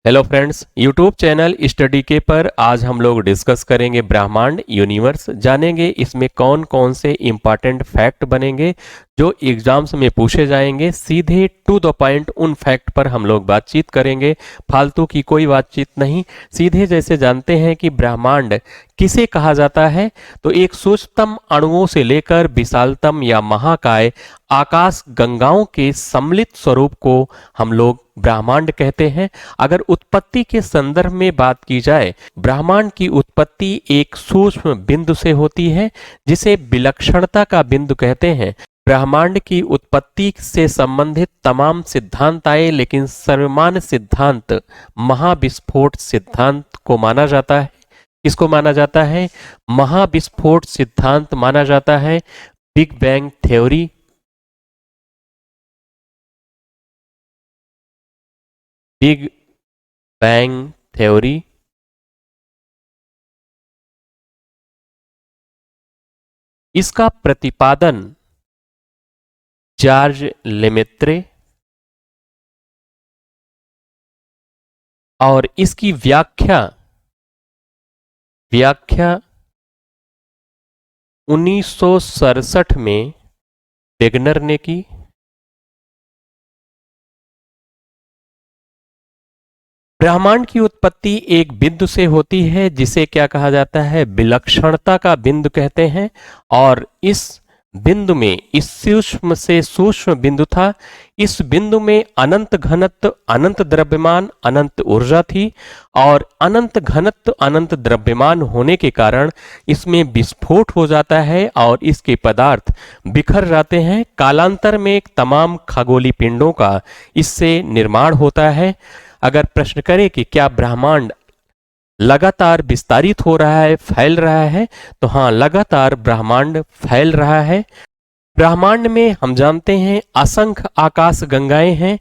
Hello friends, YouTube channel study के पर आज हम लोग डिस्कस करेंगे ब्रह्मांड यूनिवर्स। जानेंगे इसमें कौन कौन से इंपॉर्टेंट फैक्ट बनेंगे जो एग्जाम्स में पूछे जाएंगे। सीधे टू द पॉइंट उन फैक्ट पर हम लोग बातचीत करेंगे, फालतू की कोई बातचीत नहीं। सीधे जैसे जानते हैं कि ब्रह्मांड किसे कहा जाता है, तो एक सूक्ष्मतम अणुओं से लेकर विशालतम या महाकाय आकाश गंगाओं के सम्मिलित स्वरूप को हम लोग ब्रह्मांड कहते हैं। अगर उत्पत्ति के संदर्भ में बात की जाए, ब्रह्मांड की उत्पत्ति एक सूक्ष्म बिंदु से होती है जिसे विलक्षणता का बिंदु कहते हैं। ब्रह्मांड की उत्पत्ति से संबंधित तमाम सिद्धांत आए, लेकिन सर्वमान्य सिद्धांत महाविस्फोट सिद्धांत को माना जाता है। किसको माना जाता है? महाविस्फोट सिद्धांत माना जाता है। Big bang theory, big bang theory इसका प्रतिपादन जॉर्ज लेमेत्रे और इसकी व्याख्या 1967 में वेगनर ने की। ब्रह्मांड की उत्पत्ति एक बिंदु से होती है जिसे क्या कहा जाता है? विलक्षणता का बिंदु कहते हैं। और इस बिंदु में, इस सूक्ष्म से सूक्ष्म बिंदु था, इस बिंदु में अनंत घनत्व, अनंत द्रव्यमान, अनंत ऊर्जा थी। और अनंत घनत्व, अनंत द्रव्यमान होने के कारण इसमें विस्फोट हो जाता है और इसके पदार्थ बिखर जाते हैं। कालांतर में तमाम खगोलीय पिंडों का इससे निर्माण होता है। अगर प्रश्न करें कि क्या ब्रह्मांड लगातार विस्तारित हो रहा है, फैल रहा है, तो हाँ, लगातार ब्रह्मांड फैल रहा है। ब्रह्मांड में हम जानते हैं असंख्य आकाश गंगाएं हैं।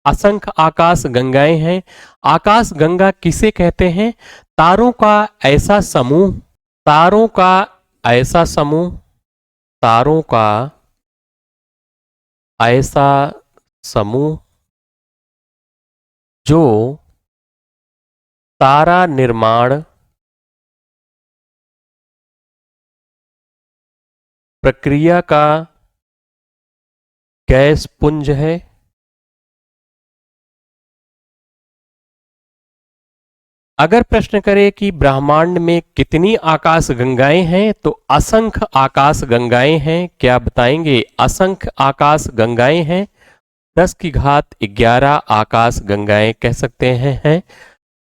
असंख्य आकाश गंगाएं हैं। आकाश गंगा किसे कहते हैं? तारों का ऐसा समूह, तारों का ऐसा समूह, तारों का ऐसा समूह जो तारा निर्माण प्रक्रिया का गैस पुंज है। अगर प्रश्न करें कि ब्रह्मांड में कितनी आकाश गंगाएं हैं, तो असंख्य आकाश गंगाएं हैं। क्या बताएंगे? असंख्य आकाश गंगाएं हैं। 10 की घात 11 आकाश गंगाएं कह सकते हैं।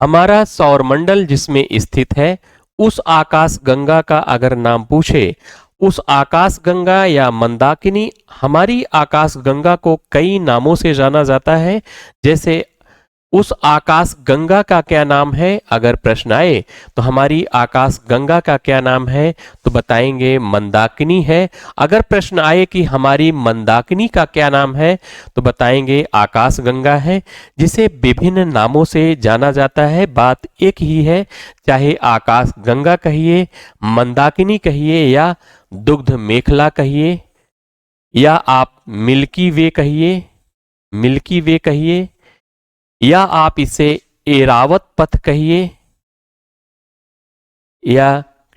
हमारा सौरमंडल जिसमें स्थित है, उस आकाश गंगा का अगर नाम पूछे, उस आकाश गंगा या मंदाकिनी, हमारी आकाश गंगा को कई नामों से जाना जाता है। जैसे उस आकाश गंगा का क्या नाम है? अगर प्रश्न आए तो हमारी आकाश गंगा का क्या नाम है, तो बताएंगे मंदाकिनी है। अगर प्रश्न आए कि हमारी मंदाकिनी का क्या नाम है, तो बताएंगे आकाश गंगा है, जिसे विभिन्न नामों से जाना जाता है। बात एक ही है, चाहे आकाश गंगा कहिए, मंदाकिनी कहिए, या दुग्ध मेखला कहिए, या आप मिल्की वे कहिए, मिल्की वे कहिए, या आप इसे एरावत पथ कहिए, या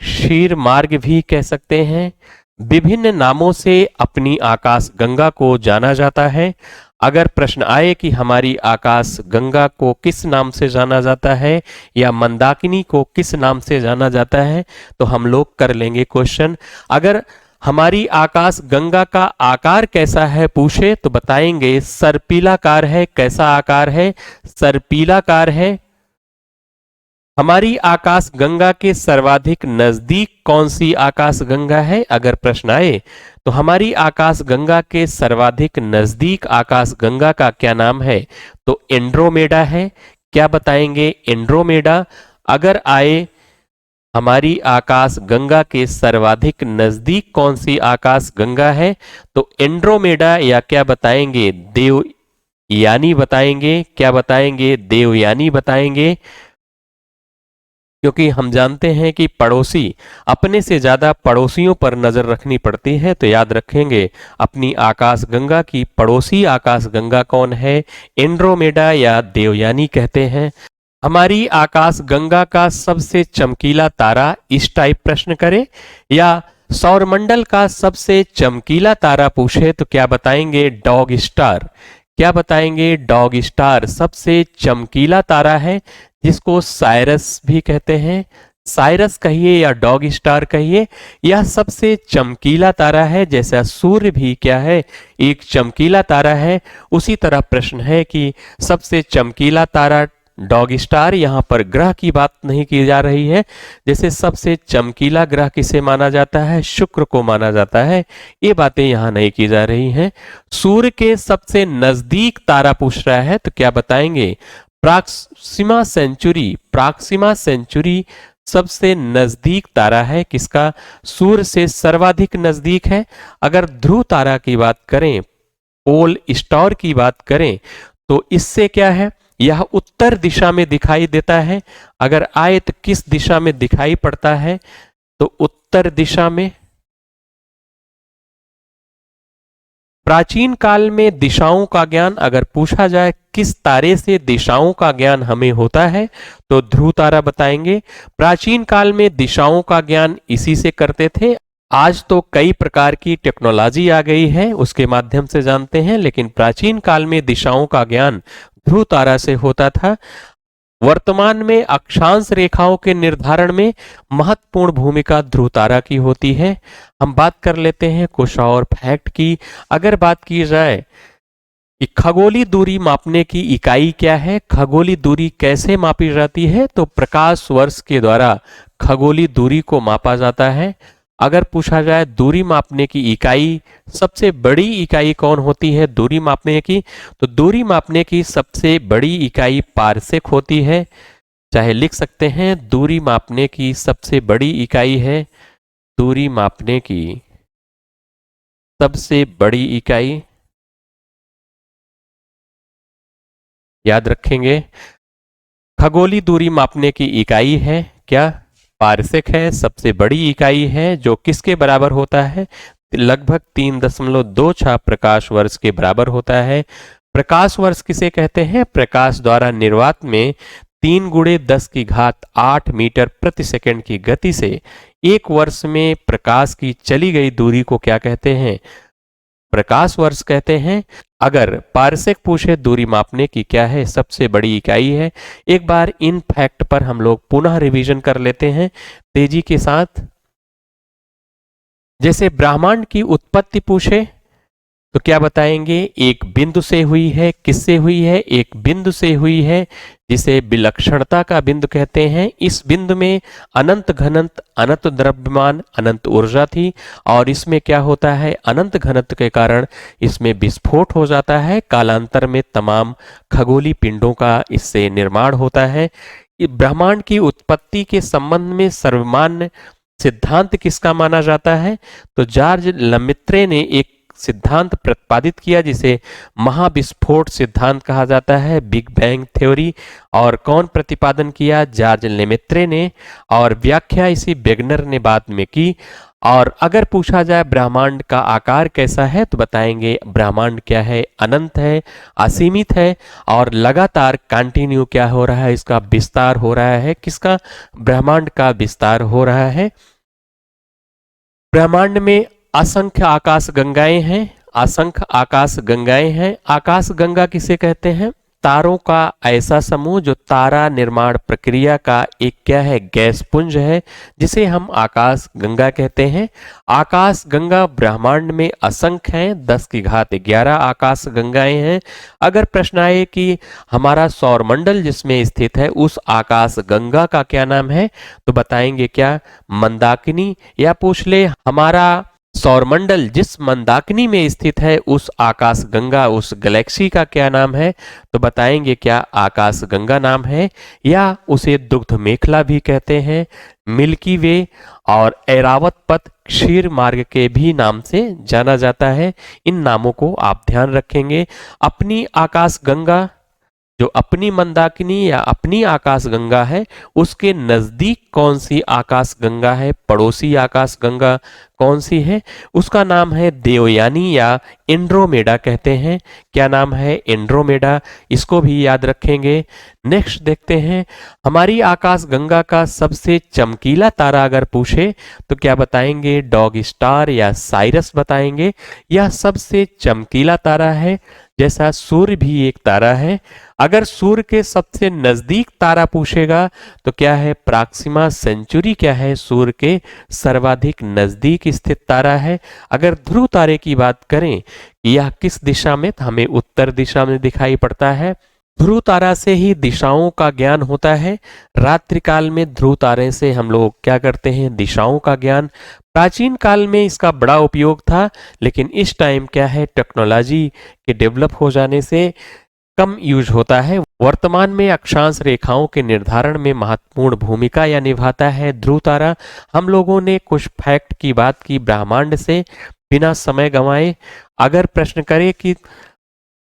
क्षीर मार्ग भी कह सकते हैं। विभिन्न नामों से अपनी आकाश गंगा को जाना जाता है। अगर प्रश्न आए कि हमारी आकाश गंगा को किस नाम से जाना जाता है या मंदाकिनी को किस नाम से जाना जाता है, तो हम लोग कर लेंगे क्वेश्चन। अगर हमारी आकाश गंगा का आकार कैसा है पूछे, तो बताएंगे सर्पिलाकार है। कैसा आकार है? सर्पिलाकार है। हमारी आकाश गंगा के सर्वाधिक नजदीक कौन सी आकाश गंगा है? अगर प्रश्न आए तो हमारी आकाश गंगा के सर्वाधिक नजदीक आकाश गंगा का क्या नाम है? तो एंड्रोमेडा है। क्या बताएंगे? एंड्रोमेडा। अगर आए हमारी आकाश गंगा के सर्वाधिक नजदीक कौन सी आकाश गंगा है, तो एंड्रोमेडा, या क्या बताएंगे? देवयानी बताएंगे। क्या बताएंगे? देवयानी बताएंगे। क्योंकि हम जानते हैं कि पड़ोसी, अपने से ज्यादा पड़ोसियों पर नजर रखनी पड़ती है, तो याद रखेंगे अपनी आकाश गंगा की पड़ोसी आकाश गंगा कौन है? एंड्रोमेडा या देवयानी कहते हैं। हमारी आकाश गंगा का सबसे चमकीला तारा, इस टाइप प्रश्न करें, या सौरमंडल का सबसे चमकीला तारा पूछे तो क्या बताएंगे? Dog star. क्या बताएंगे? डॉग स्टार सबसे चमकीला तारा है, जिसको साइरस भी कहते हैं। साइरस कहिए या डॉग स्टार कहिए, यह सबसे चमकीला तारा है। जैसा सूर्य भी क्या है? एक चमकीला तारा है। उसी तरह प्रश्न है कि सबसे चमकीला तारा डॉग स्टार, यहां पर ग्रह की बात नहीं की जा रही है। जैसे सबसे चमकीला ग्रह किसे माना जाता है? शुक्र को माना जाता है। ये बातें यहां नहीं की जा रही हैं। सूर्य के सबसे नजदीक तारा पूछ रहा है तो क्या बताएंगे? Proxima Centauri. प्रॉक्सिमा सेंचुरी सबसे नजदीक तारा है। किसका? सूर्य से सर्वाधिक नजदीक है। अगर ध्रुव तारा की बात करें, पोल स्टार की बात करें, तो इससे क्या है? यह उत्तर दिशा में दिखाई देता है। अगर आए तो किस दिशा में दिखाई पड़ता है? तो उत्तर दिशा में। प्राचीन काल में दिशाओं का ज्ञान अगर पूछा जाए, किस तारे से दिशाओं का ज्ञान हमें होता है, तो ध्रुव तारा बताएंगे। प्राचीन काल में दिशाओं का ज्ञान इसी से करते थे। आज तो कई प्रकार की टेक्नोलॉजी आ गई है, उसके माध्यम से जानते हैं, लेकिन प्राचीन काल में दिशाओं का ज्ञान ध्रुव तारा से होता था। वर्तमान में अक्षांश रेखाओं के निर्धारण में महत्वपूर्ण भूमिका ध्रुव तारा की होती है। हम बात कर लेते हैं कुछ और फैक्ट की। अगर बात की जाए कि खगोलीय दूरी मापने की इकाई क्या है, खगोलीय दूरी कैसे मापी जाती है, तो प्रकाश वर्ष के द्वारा खगोलीय दूरी को मापा जाता है। अगर पूछा जाए दूरी मापने की इकाई, सबसे बड़ी इकाई कौन होती है दूरी मापने की, तो दूरी मापने की सबसे बड़ी इकाई पारसेक होती है। चाहे लिख सकते हैं, दूरी मापने की सबसे बड़ी इकाई है, दूरी मापने की सबसे बड़ी इकाई, याद रखेंगे। खगोलीय दूरी मापने की इकाई है क्या? पारसेक है। सबसे बड़ी इकाई है, जो किसके बराबर होता है? लगभग 3.26 प्रकाश वर्ष के बराबर होता है। प्रकाश वर्ष किसे कहते हैं? प्रकाश द्वारा निर्वात में 3 × 10⁸ मीटर प्रति सेकंड की गति से एक वर्ष में प्रकाश की चली गई दूरी को क्या कहते हैं? प्रकाश वर्ष कहते हैं। अगर पारसेक पूछे दूरी मापने की क्या है? सबसे बड़ी इकाई है। एक बार इन फैक्ट पर हम लोग पुनः रिवीजन कर लेते हैं तेजी के साथ। जैसे ब्रह्मांड की उत्पत्ति पूछे तो क्या बताएंगे? एक बिंदु से हुई है। किससे हुई है? एक बिंदु से हुई है, जिसे विलक्षणता का बिंदु कहते हैं। इस बिंदु में अनंत घनत्व, अनंत द्रव्यमान, अनंत ऊर्जा थी, और इसमें क्या होता है? अनंत घनत्व के कारण इसमें विस्फोट हो जाता है। कालांतर में तमाम खगोलीय पिंडों का इससे निर्माण होता है। ब्रह्मांड की उत्पत्ति के संबंध में सर्वमान्य सिद्धांत किसका माना जाता है? तो जॉर्ज लमित्रे ने एक सिद्धांत प्रतिपादित किया, जिसे महाविस्फोट सिद्धांत कहा जाता है, बिग बैंग थ्योरी। और कौन प्रतिपादन किया? जॉर्ज लेमेत्रे ने। और व्याख्या इसी वेगनर ने बाद में की। और अगर पूछा जाए ब्रह्मांड का आकार कैसा है, तो बताएंगे ब्रह्मांड क्या है? अनंत है, असीमित है, और लगातार कंटिन्यू क्या हो रहा है? इसका विस्तार हो रहा है। किसका? ब्रह्मांड का विस्तार हो रहा है। ब्रह्मांड में असंख्य आकाश गंगाएं हैं। असंख्य आकाश गंगाएं हैं। आकाश गंगा किसे कहते हैं? तारों का ऐसा समूह जो तारा निर्माण प्रक्रिया का एक क्या है? गैस पुंज है, जिसे हम आकाश गंगा कहते हैं। आकाश गंगा ब्रह्मांड में असंख्य हैं, 10⁻11 आकाश गंगाएं हैं। अगर प्रश्न आए कि हमारा सौरमंडल जिसमें स्थित है, उस आकाश गंगा का क्या नाम है, तो बताएंगे क्या? मंदाकिनी। या पूछ ले हमारा सौरमंडल जिस मंदाकिनी में स्थित है, उस आकाश गंगा, उस गैलेक्सी का क्या नाम है, तो बताएंगे क्या? आकाश गंगा नाम है। या उसे दुग्ध मेखला भी कहते हैं, मिल्की वे और ऐरावत पथ क्षीर मार्ग के भी नाम से जाना जाता है। इन नामों को आप ध्यान रखेंगे। अपनी आकाश गंगा, जो अपनी मंदाकिनी या अपनी आकाश गंगा है, उसके नजदीक कौन सी आकाश गंगा है? पड़ोसी आकाश गंगा कौन सी है? उसका नाम है देवयानी या एंड्रोमेडा कहते हैं। क्या नाम है? एंड्रोमेडा। इसको भी याद रखेंगे। नेक्स्ट देखते हैं, हमारी आकाश गंगा का सबसे चमकीला तारा अगर पूछे तो क्या बताएंगे? डॉग स्टार या साइरस बताएंगे। यह सबसे चमकीला तारा है, जैसा सूर्य भी एक तारा है। अगर सूर्य के सबसे नजदीक तारा पूछेगा तो क्या है? प्रॉक्सिमा सेंचुरी क्या है? सूर्य के सर्वाधिक नजदीक स्थित तारा है। अगर ध्रुव तारे की बात करें कि यह किस दिशा में, तो हमें उत्तर दिशा में दिखाई पड़ता है। ध्रुव तारा से ही दिशाओं का ज्ञान होता है। रात्रि काल में ध्रुव तारे से हम लोग क्या करते हैं? दिशाओं का ज्ञान। प्राचीन काल में इसका बड़ा उपयोग था, लेकिन इस टाइम क्या है? टेक्नोलॉजी के डेवलप हो जाने से कम यूज होता है। वर्तमान में अक्षांश रेखाओं के निर्धारण में महत्वपूर्ण भूमिका या निभाता है ध्रुव तारा। हम लोगों ने कुछ फैक्ट की बात की ब्रह्मांड से, बिना समय गंवाए अगर प्रश्न करे कि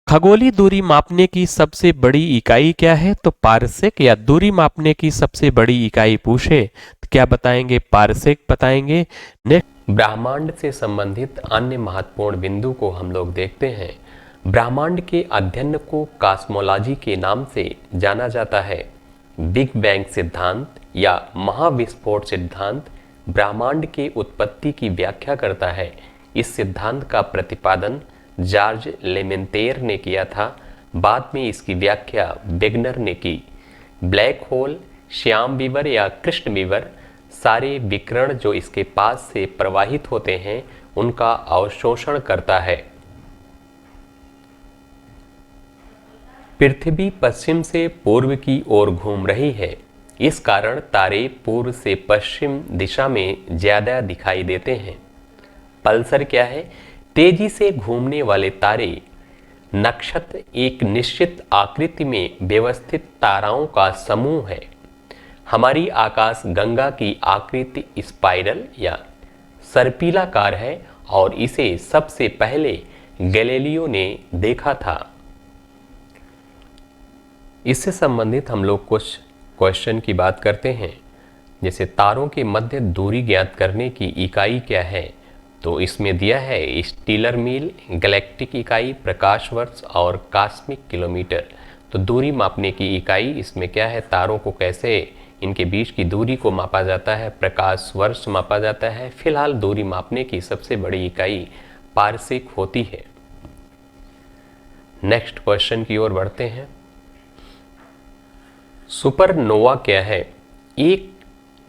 खगोलीय दूरी मापने की सबसे बड़ी इकाई क्या है, तो पारसेक, या दूरी मापने की सबसे बड़ी इकाई पूछे तो क्या बताएंगे? पारसेक बताएंगे। नेक्स्ट, ब्रह्मांड से संबंधित अन्य महत्वपूर्ण बिंदु को हम लोग देखते हैं। ब्रह्मांड के अध्ययन को कॉस्मोलॉजी के नाम से जाना जाता है। बिग बैंग सिद्धांत या महाविस्फोट सिद्धांत ब्रह्मांड के उत्पत्ति की व्याख्या करता है। इस सिद्धांत का प्रतिपादन जॉर्ज लेमेंतेर ने किया था। बाद में इसकी व्याख्या वेगनर ने की। ब्लैक होल, श्याम बीवर या कृष्ण बीवर, सारे विकिरण जो इसके पास से प्रवाहित होते हैं उनका अवशोषण करता है। पृथ्वी पश्चिम से पूर्व की ओर घूम रही है। इस कारण तारे पूर्व से पश्चिम दिशा में ज्यादा दिखाई देते हैं। पल्सर क्या है? तेजी से घूमने वाले तारे। नक्षत्र एक निश्चित आकृति में व्यवस्थित ताराओं का समूह है। हमारी आकाश गंगा की आकृति स्पाइरल या सर्पिलाकार है और इसे सबसे पहले गैलीलियो ने देखा था। इससे संबंधित हम लोग कुछ क्वेश्चन की बात करते हैं, जैसे तारों के मध्य दूरी ज्ञात करने की इकाई क्या है? तो इसमें दिया है स्टीलर मील, गैलेक्टिक इकाई, प्रकाश वर्ष और कॉस्मिक किलोमीटर। तो दूरी मापने की इकाई इसमें क्या है? तारों को कैसे, इनके बीच की दूरी को मापा जाता है, प्रकाश वर्ष मापा जाता है। फिलहाल दूरी मापने की सबसे बड़ी इकाई पारसेक होती है। नेक्स्ट क्वेश्चन की ओर बढ़ते हैं। सुपरनोवा क्या है? एक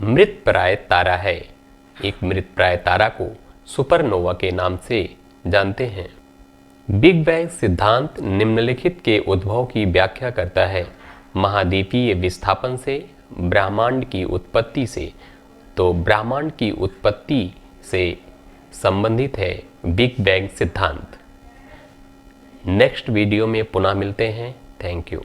मृतप्राय तारा है। एक मृतप्राय तारा को सुपरनोवा के नाम से जानते हैं। बिग बैंग सिद्धांत निम्नलिखित के उद्भव की व्याख्या करता है। महाद्वीपीय विस्थापन से, ब्रह्मांड की उत्पत्ति से। तो ब्रह्मांड की उत्पत्ति से संबंधित है बिग बैंग सिद्धांत। नेक्स्ट वीडियो में पुनः मिलते हैं। Thank you.